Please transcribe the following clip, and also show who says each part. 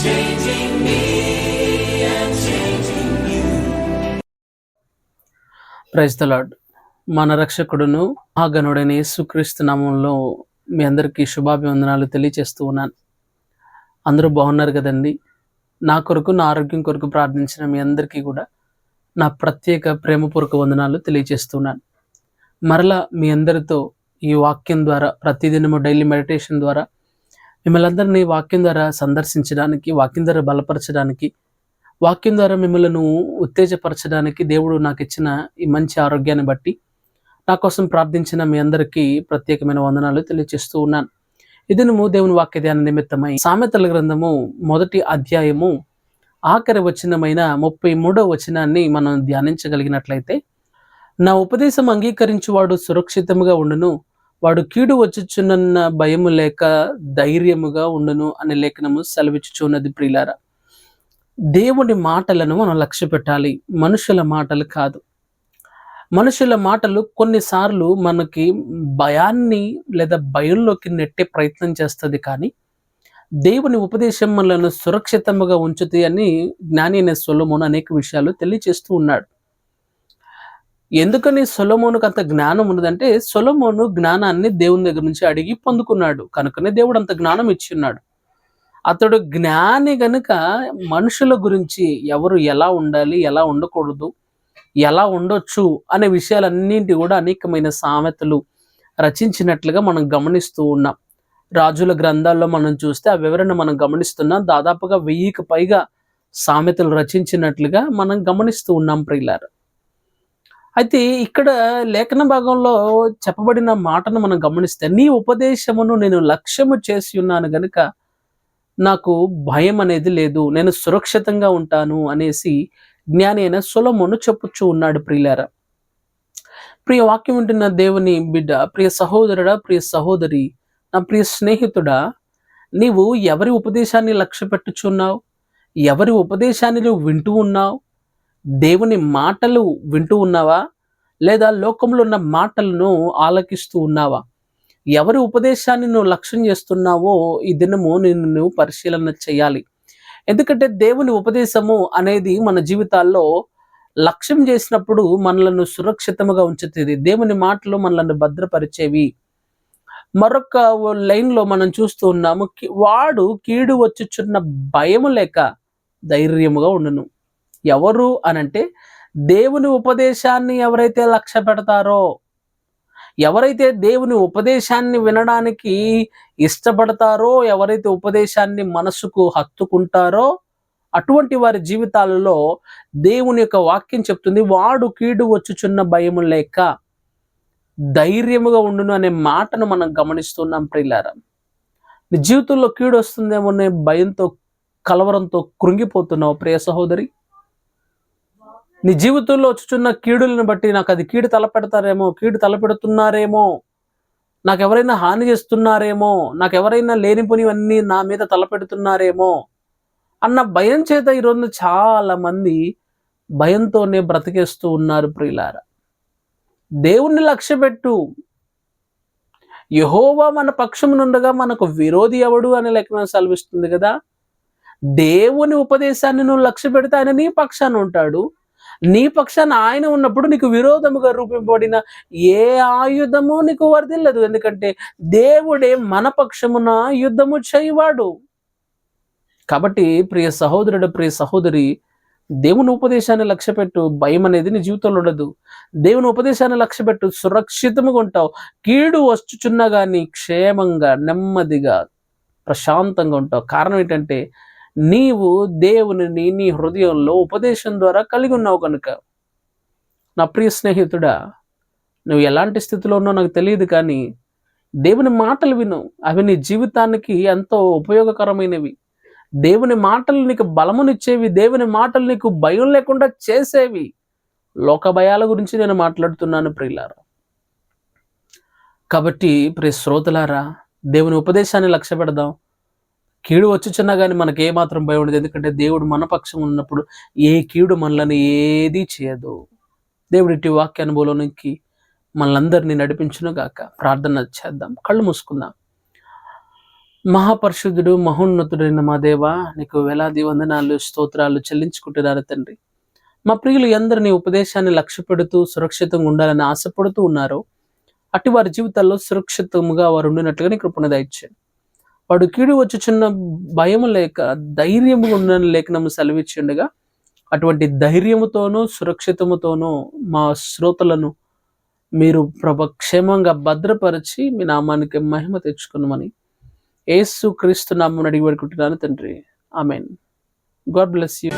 Speaker 1: changing me and changing you. Praise the Lord. మన రక్షకుడును మహాగణుడైన యేసుక్రీస్తు నామంలో మీ అందరికీ శుభాభివందనాలు తెలియజేస్తూ ఉన్నాను. అందరూ బాగున్నారు కదండి. నా కొరకు, నా ఆరోగ్యం కొరకు ప్రార్థించిన మీ అందరికీ కూడా నా ప్రత్యేక ప్రేమపూర్వక వందనాలు తెలియజేస్తున్నాను. మరలా మీ అందరితో ఈ వాక్యం ద్వారా, ప్రతిదినము డైలీ మెడిటేషన్ ద్వారా మిమ్మల్ని అందరినీ వాక్యం ద్వారా సందర్శించడానికి, వాక్యం ద్వారా బలపరచడానికి, వాక్యం ద్వారా మిమ్మల్ని ఉత్తేజపరచడానికి దేవుడు నాకు ఇచ్చిన ఈ మంచి ఆరోగ్యాన్ని బట్టి నా కోసం ప్రార్థించిన మీ అందరికీ ప్రత్యేకమైన వందనాలు తెలియజేస్తూ ఉన్నాను. ఈ దినము దేవుని వాక్య ధ్యాన నిమిత్తమై సామెతల గ్రంథము 1వ అధ్యాయము ఆఖరి వచనమైన 33వ వచనాన్ని మనం ధ్యానించగలిగినట్లయితే, నా ఉపదేశం అంగీకరించువాడు సురక్షితముగా ఉండును, వాడు కీడు వచ్చుచున్న భయము లేక ధైర్యముగా ఉండును అనే లేఖనము సెలవిచ్చుచున్నది. ప్రియులారా, దేవుని మాటలను మనం లక్ష్య పెట్టాలి, మనుషుల మాటలు కాదు. మనుషుల మాటలు కొన్నిసార్లు మనకి భయాన్ని లేదా భయంలోకి నెట్టే ప్రయత్నం చేస్తుంది, కానీ దేవుని ఉపదేశం మనలను సురక్షితముగా ఉంచుతుంది అని జ్ఞాని అయిన సొలొమోను అనేక విషయాలు తెలియజేస్తూ ఉన్నాడు. ఎందుకని సొలొమోనుకు అంత జ్ఞానం ఉన్నదంటే, సొలొమోను జ్ఞానాన్ని దేవుని దగ్గర నుంచి అడిగి పొందుకున్నాడు కనుకనే దేవుడు అంత జ్ఞానం ఇచ్చి ఉన్నాడు. అతడు జ్ఞాని గనుక మనుషుల గురించి ఎవరు ఎలా ఉండాలి, ఎలా ఉండకూడదు, ఎలా ఉండొచ్చు అనే విషయాలన్నింటి కూడా అనేకమైన సామెతలు రచించినట్లుగా మనం గమనిస్తూ ఉన్నాం. రాజుల గ్రంథాల్లో మనం చూస్తే ఆ వివరణ మనం గమనిస్తున్నాం. దాదాపుగా 1000కి పైగా సామెతలు రచించినట్లుగా మనం గమనిస్తూ ఉన్నాం ప్రియులారా. అయితే ఇక్కడ లేఖన భాగంలో చెప్పబడిన మాటను మనం గమనిస్తే, నీ ఉపదేశమును నేను లక్ష్యము చేసి ఉన్నాను గనుక నాకు భయం అనేది లేదు, నేను సురక్షితంగా ఉంటాను అనేసి జ్ఞాని అయిన సొలొమోను చెప్పుచూ ఉన్నాడు. ప్రియులారా, ప్రియ వాక్యం వింటున్న దేవుని బిడ్డ, ప్రియ సహోదరుడా, ప్రియ సహోదరి, నా ప్రియ స్నేహితుడా, నీవు ఎవరి ఉపదేశాన్ని లక్ష్య పెట్టుచున్నావు? ఎవరి ఉపదేశాన్ని నువ్వు వింటూ ఉన్నావు? దేవుని మాటలు వింటూ ఉన్నావా, లేదా లోకంలో ఉన్న మాటలను ఆలకిస్తూ ఉన్నావా? ఎవరి ఉపదేశాన్ని నువ్వు లక్ష్యం చేస్తున్నావో ఈ దినము నువ్వు పరిశీలన చేయాలి. ఎందుకంటే దేవుని ఉపదేశము అనేది మన జీవితాల్లో లక్ష్యం చేసినప్పుడు మనలను సురక్షితముగా ఉంచుతుంది. దేవుని మాటలు మనలను భద్రపరిచేవి. మరొక లైన్లో మనం చూస్తూ ఉన్నాము, వాడు కీడు వచ్చుచున్న భయము లేక ధైర్యముగా ఉండును. ఎవరు అనంటే, దేవుని ఉపదేశాన్ని ఎవరైతే లక్ష్య పెడతారో, ఎవరైతే దేవుని ఉపదేశాన్ని వినడానికి ఇష్టపడతారో, ఎవరైతే ఉపదేశాన్ని మనసుకు హత్తుకుంటారో, అటువంటి వారి జీవితాలలో దేవుని యొక్క వాక్యం చెప్తుంది, వాడు కీడు వచ్చుచున్న భయము లేక ధైర్యముగా ఉండును అనే మాటను మనం గమనిస్తున్నాం. ప్రియులారా, నీ జీవితంలో కీడు వస్తుందేమో అనే భయంతో, కలవరంతో కృంగిపోతున్నావు ప్రియ సహోదరి. నీ జీవితంలో వచ్చుచున్న కీడులను బట్టి, నాకు అది కీడు తలపెడతారేమో, కీడు తలపెడుతున్నారేమో, నాకు ఎవరైనా హాని చేస్తున్నారేమో, నాకు ఎవరైనా లేనిపోనివన్నీ నా మీద తలపెడుతున్నారేమో అన్న భయం చేత ఈరోజు చాలా మంది భయంతోనే బ్రతికేస్తూ ఉన్నారు. ప్రియులారా, దేవుణ్ణి లక్ష్యపెట్టు. యెహోవా మన పక్షమునుండగా మనకు విరోధి ఎవడు అని లేఖనం సెలవిస్తుంది కదా. దేవుని ఉపదేశాన్ని నువ్వు లక్ష్య పెడితే ఆయన నీ పక్షాన ఉంటాడు. నీ పక్షాన ఆయన ఉన్నప్పుడు నీకు విరోధముగా రూపింపబడిన ఏ ఆయుధము నీకు వర్ధిల్లదు. ఎందుకంటే దేవుడే మన పక్షమున యుద్ధము చేయవాడు. కాబట్టి ప్రియ సహోదరుడు, ప్రియ సహోదరి, దేవుని ఉపదేశాన్ని లక్ష్యపెట్టు. భయం అనేది నీ జీవితంలో ఉండదు. దేవుని ఉపదేశాన్ని లక్ష్యపెట్టు, సురక్షితముగా ఉంటావు. కీడు వచ్చుచున్నా కానీ క్షేమంగా, నెమ్మదిగా, ప్రశాంతంగా ఉంటావు. కారణం ఏంటంటే, నీవు దేవునిని నీ హృదయంలో ఉపదేశం ద్వారా కలిగి ఉన్నావు కనుక. నా ప్రియ స్నేహితుడా, నువ్వు ఎలాంటి స్థితిలో ఉన్నావు నాకు తెలియదు, కానీ దేవుని మాటలు విను. అవి నీ జీవితానికి ఎంతో ఉపయోగకరమైనవి. దేవుని మాటలు నీకు బలమునిచ్చేవి. దేవుని మాటలు నీకు భయం లేకుండా చేసేవి. లోక భయాల గురించి నేను మాట్లాడుతున్నాను ప్రియులారా. కాబట్టి ప్రియ శ్రోతలారా, దేవుని ఉపదేశాన్ని లక్ష్య పెడదాం. కీడు వచ్చుచున్నా కానీ మనకి ఏమాత్రం భయం ఉండదు. ఎందుకంటే దేవుడు మన పక్షం ఉన్నప్పుడు ఏ కీడు మనల్ని ఏది చేయదు. దేవుడి ఇటు వాక్య అనుభవంలోనికి మనలందరినీ నడిపించును గాక. ప్రార్థన చేద్దాం, కళ్ళు మూసుకుందాం. మహాపరిశుద్ధుడు మహోన్నతుడైన మా దేవ, నీకు వేలాది వందనాలు స్తోత్రాలు చెల్లించుకుంటున్నారు తండ్రి. మా ప్రియులు ఎందరు నీ ఉపదేశాన్ని లక్ష్య పెడుతూ సురక్షితంగా ఉండాలని ఆశపడుతూ ఉన్నారో అటు వారి జీవితాల్లో సురక్షితంగా వారు ఉండినట్లుగా నీ కృపణ దయచేయండి. వాడు కీడు వచ్చుచున్న భయము లేక ధైర్యముగా ఉండని లేఖనము సెలవిచ్చిండగా అటువంటి ధైర్యముతోనూ సురక్షితముతోనూ మా శ్రోతలను మీరు క్షేమంగా భద్రపరిచి మీ నామానికి మహిమ తెచ్చుకున్నామని యేసు క్రీస్తు నామమున అడిగి పెట్టుకుంటున్నాను తండ్రి. ఆమేన్. God bless you.